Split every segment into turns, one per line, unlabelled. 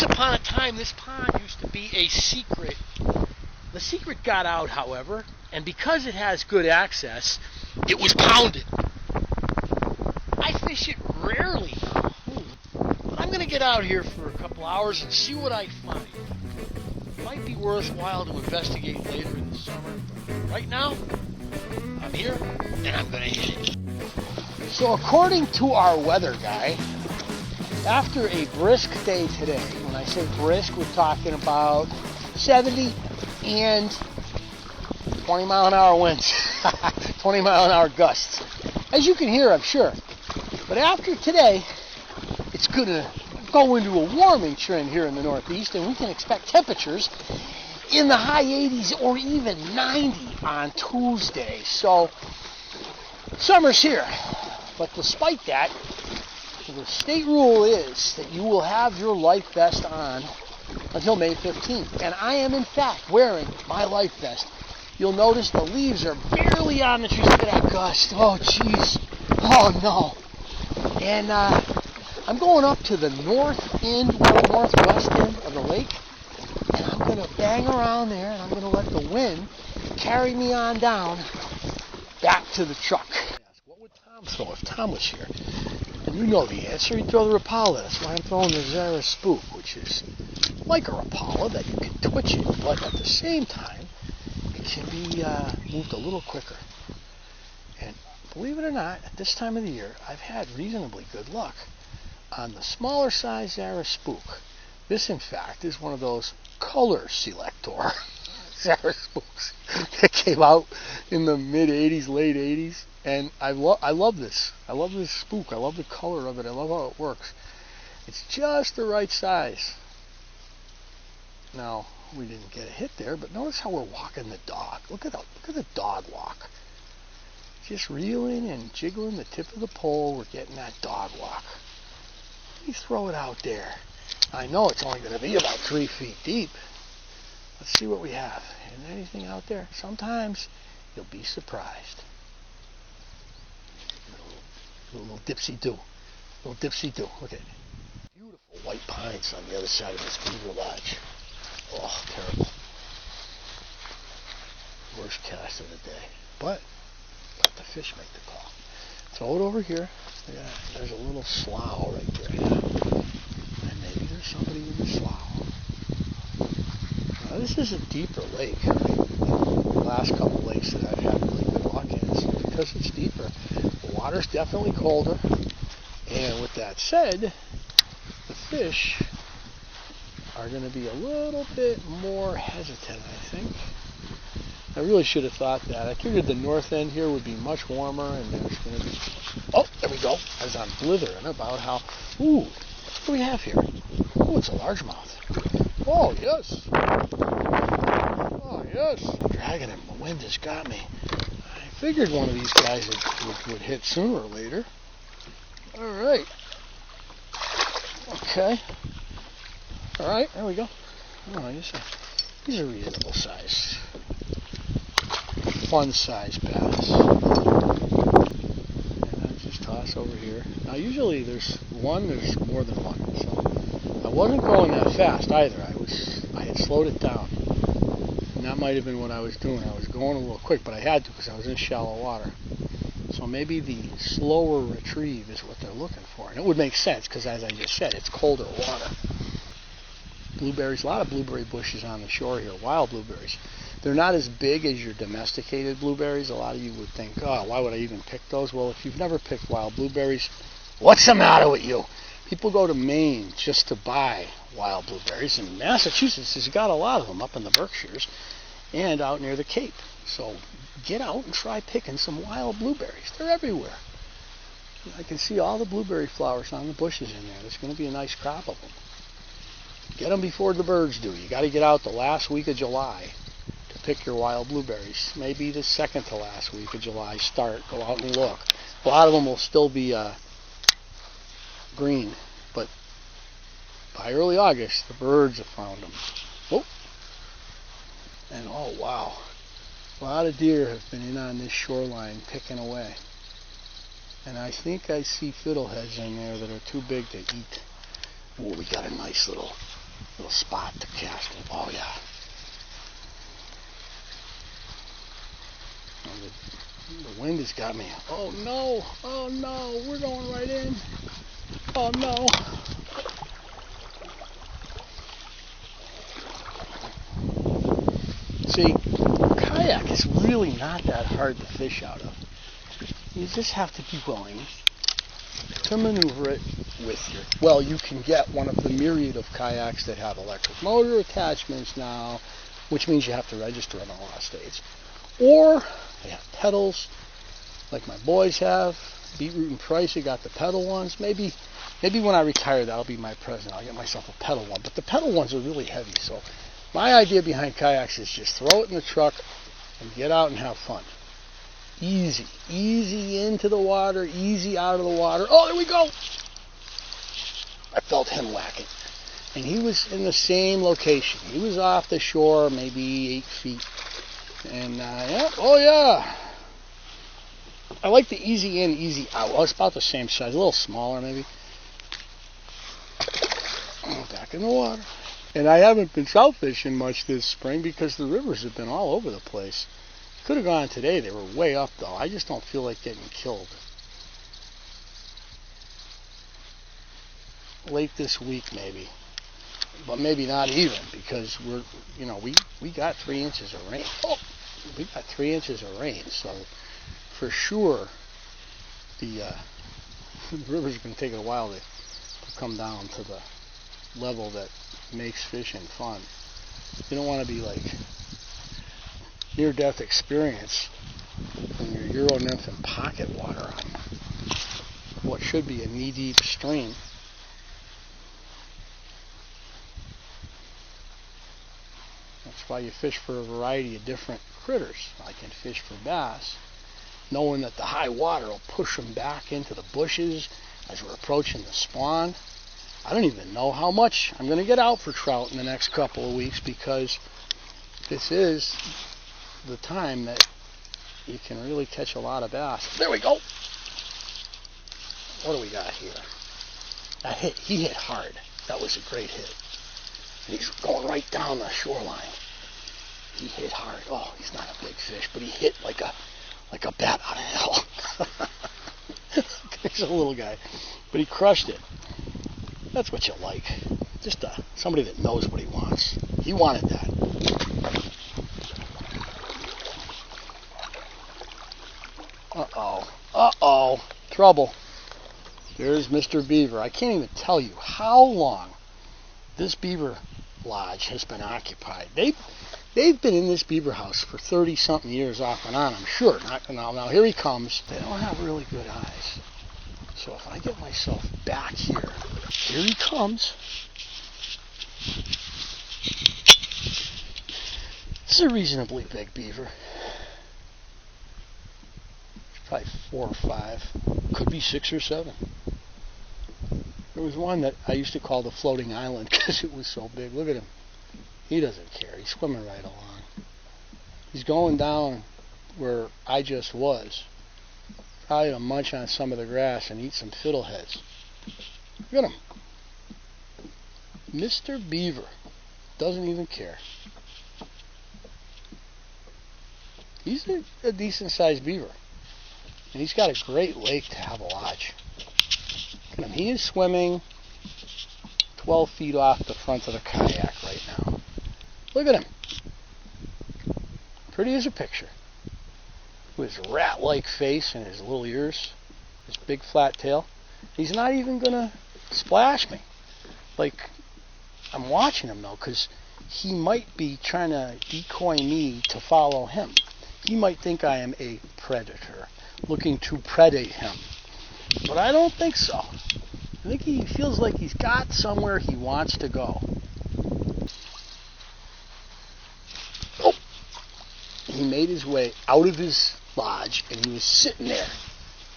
upon a time, this pond used to be a secret. The secret got out, however, and because it has good access, it was pounded. I fish it rarely now, but I'm going to get out here for a couple hours and see what I find. It might be worthwhile to investigate later in the summer, but right now, I'm here and I'm going to hit it. So according to our weather guy, after a brisk day today, when I say brisk, we're talking about 70 and 20 mile an hour winds, 20 mile an hour gusts. As you can hear, I'm sure. But after today, it's going to go into a warming trend here in the Northeast, and we can expect temperatures in the high 80s or even 90 on Tuesday. So summer's here. But despite that, the state rule is that you will have your life vest on until May 15th. And I am, in fact, wearing my life vest. You'll notice the leaves are barely on the trees. Look at that gust. Oh, jeez. Oh, no. And I'm going up to the north end, or northwest end of the lake. And I'm going to bang around there, and I'm going to let the wind carry me on down back to the truck. What would Tom throw if Tom was here? And you know the answer. He'd throw the Rapala. That's why I'm throwing the Zara Spook, which is like a Rapala that you can twitch it, but at the same time, it can be moved a little quicker. And believe it or not, at this time of the year, I've had reasonably good luck on the smaller size Zara Spook. This, in fact, is one of those color selector Zara Spooks that came out in the mid-'80s, late '80s. And I love this. I love this spook. I love the color of it. I love how it works. It's just the right size. Now, we didn't get a hit there, but notice how we're walking the dog. Look at the dog walk. Just reeling and jiggling the tip of the pole. We're getting that dog walk. Let me throw it out there. I know it's only going to be about 3 feet deep. Let's see what we have. Isn't there anything out there? Sometimes you'll be surprised. Little dipsy-do. Little dipsy-do. Look at it. Beautiful white pines on the other side of this beaver lodge. Oh, terrible. Worst cast of the day. But let the fish make the call. Throw it over here. Yeah, there's a little slough right there. And maybe there's somebody in the slough. Now, this is a deeper lake. The last couple lakes that I've had really good luck in is because it's deeper. The water's definitely colder. And with that said, the fish are going to be a little bit more hesitant, I think. I really should have thought that. I figured the north end here would be much warmer, and there's going to be... Oh, there we go. I was on blithering about how... Ooh, what do we have here? Oh, it's a largemouth. Oh, yes. Oh, yes. I'm dragging him. The wind has got me. I figured one of these guys would hit sooner or later. All right. Okay. All right, there we go. Oh, these are reasonable size. Fun size bass. And I just toss over here. Now usually there's more than one. So I wasn't going that fast either. I had slowed it down. And that might have been what I was doing. I was going a little quick, but I had to because I was in shallow water. So maybe the slower retrieve is what they're looking for. And it would make sense because, as I just said, it's colder water. Blueberries, a lot of blueberry bushes on the shore here, wild blueberries. They're not as big as your domesticated blueberries. A lot of you would think, oh, why would I even pick those? Well, if you've never picked wild blueberries, what's the matter with you? People go to Maine just to buy wild blueberries, and Massachusetts has got a lot of them up in the Berkshires and out near the Cape. So get out and try picking some wild blueberries. They're everywhere. I can see all the blueberry flowers on the bushes in there. There's going to be a nice crop of them. Get them before the birds do. You got to get out the last week of July to pick your wild blueberries. Maybe the second to last week of July. Go out and look. A lot of them will still be green, but by early August, the birds have found them. Whoop. And oh wow, a lot of deer have been in on this shoreline picking away. And I think I see fiddleheads in there that are too big to eat. Oh, we got a nice little little spot to cast it. Oh yeah. The wind has got me. Oh no, we're going right in. Oh no. See, kayak is really not that hard to fish out of. You just have to be willing to maneuver it with your... Well, you can get one of the myriad of kayaks that have electric motor attachments now, which means you have to register in a lot of states. Or they have pedals, like my boys have. Beetroot and Price, they got the pedal ones. Maybe when I retire, that'll be my present. I'll get myself a pedal one. But the pedal ones are really heavy, so my idea behind kayaks is just throw it in the truck and get out and have fun. Easy into the water, easy out of the water. Oh, there we go. I felt him whacking. And he was in the same location. He was off the shore, maybe 8 feet. And, yeah, oh yeah. I like the easy in, easy out. Well, it's about the same size, a little smaller maybe. Back in the water. And I haven't been trout fishing much this spring because the rivers have been all over the place. Could have gone today. They were way up, though. I just don't feel like getting killed. Late this week, maybe. But maybe not even, because we got 3 inches of rain. Oh, we got 3 inches of rain, so for sure the river's going to take a while to come down to the level that makes fishing fun. You don't want to be like near-death experience when your Euro nymph and pocket water on what should be a knee-deep stream. That's why you fish for a variety of different critters. I can fish for bass, knowing that the high water will push them back into the bushes as we're approaching the spawn. I don't even know how much I'm going to get out for trout in the next couple of weeks, because this is the time that you can really catch a lot of bass. There we go. What do we got here? That hit. He hit hard. That was a great hit. And he's going right down the shoreline. He hit hard. Oh, he's not a big fish, but he hit like a bat out of hell. He's a little guy, but he crushed it. That's what you like. Just somebody that knows what he wants. He wanted that. Uh-oh. Trouble. There's Mr. Beaver. I can't even tell you how long this beaver lodge has been occupied. They've been in this beaver house for 30-something years off and on, I'm sure. Now here he comes. They don't have really good eyes. So if I get myself back here he comes. This is a reasonably big beaver. Probably 4 or 5. Could be 6 or 7. There was one that I used to call the floating island because it was so big. Look at him. He doesn't care. He's swimming right along. He's going down where I just was. Probably to munch on some of the grass and eat some fiddleheads. Look at him. Mr. Beaver doesn't even care. He's a decent-sized beaver. And he's got a great lake to have a lodge. And he is swimming 12 feet off the front of the kayak right now. Look at him. Pretty as a picture. With his rat-like face and his little ears. His big flat tail. He's not even going to splash me. Like, I'm watching him though, because he might be trying to decoy me to follow him. He might think I am a predator, looking to predate him. But I don't think so. I think he feels like he's got somewhere he wants to go. Oh! He made his way out of his lodge, and he was sitting there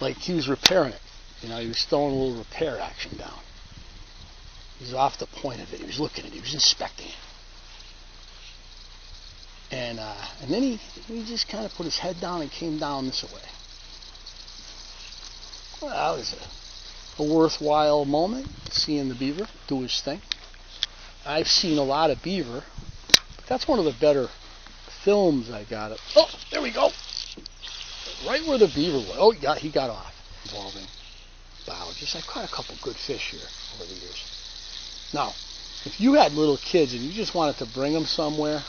like he was repairing it. You know, he was throwing a little repair action down. He was off the point of it. He was looking at it. He was inspecting it. And then he just kind of put his head down and came down this way. Well, that was a worthwhile moment, seeing the beaver do his thing. I've seen a lot of beaver, but that's one of the better films I got. Oh, there we go. Right where the beaver was. Oh, yeah, he got off. Involving biologists. I've caught a couple good fish here over the years. Now, if you had little kids and you just wanted to bring them somewhere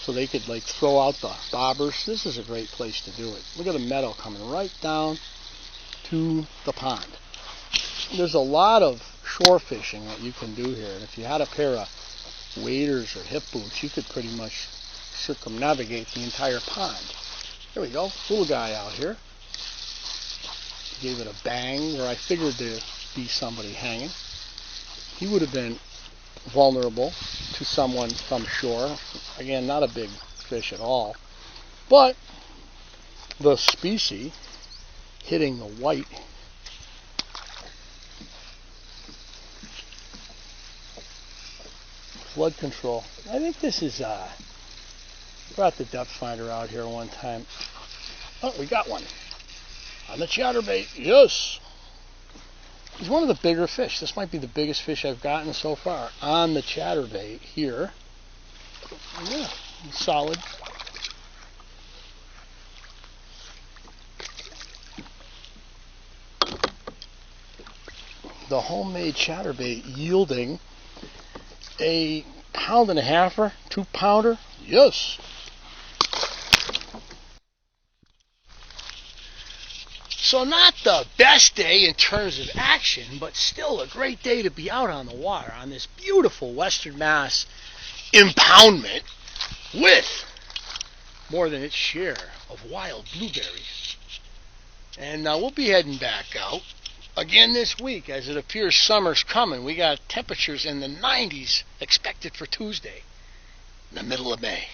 so they could like throw out the bobbers, this is a great place to do it. Look at the meadow coming right down to the pond. There's a lot of shore fishing that you can do here, and if you had a pair of waders or hip boots, you could pretty much circumnavigate the entire pond. There we go, little guy out here. Gave it a bang where I figured there'd be somebody hanging. He would have been vulnerable to someone from shore. Again, not a big fish at all, but the species hitting the white flood control. I think this is brought the depth finder out here one time. Oh, we got one on the chatterbait. Yes, he's one of the bigger fish. This might be the biggest fish I've gotten so far on the chatterbait here. Yeah, solid. The homemade chatterbait yielding a 1.5 pound, 2 pounder. Yes. So not the best day in terms of action, but still a great day to be out on the water on this beautiful Western Mass impoundment with more than its share of wild blueberries. And we'll be heading back out again this week as it appears summer's coming. We got temperatures in the 90s expected for Tuesday, in the middle of May.